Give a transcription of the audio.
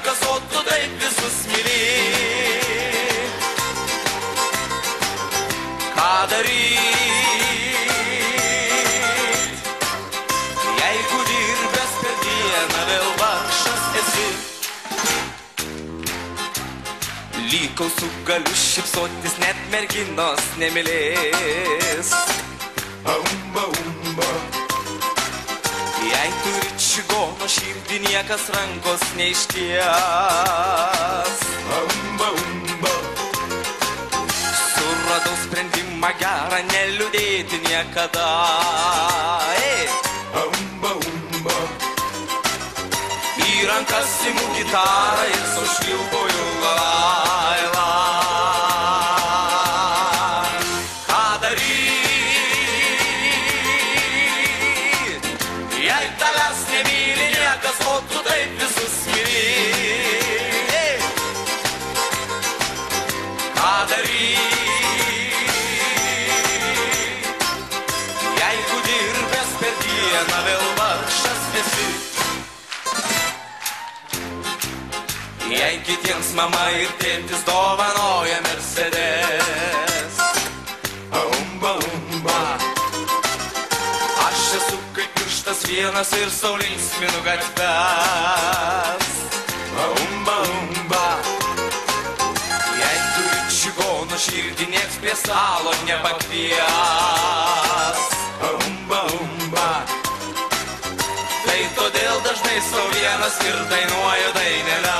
niekas, o tu taip visus myli. Ką daryt, jeigu dirbęs per dieną vėl vargšas esi? Lykau su galiu šypsotis, net merginos nemylės. Aumba, umba, Jei turi čigono širdį, niekas rankos neišties. aumba, umba, Suradau sprendimą gerą, neliūdėti niekada. aumba, umba, Į rankas imu gitarą ir sušvilpauju lailą. Ką daryt, jei tavęs nemyli niekas, o tu taip visus myli? Ką daryt, jeigu dirbęs per dieną vėl vargšas esi? Jei kitiems mama ir tėtis dovanoja Mercedes, aumba, umba, aš esu kaip pirštas vienas ir sau linksminu gatves. aumba, umba, Jei turi čigono širdį, nieks prie stalo nepakvies. aumba, umba, Tai todėl dažnai sau vienas ir dainuoju dainelę.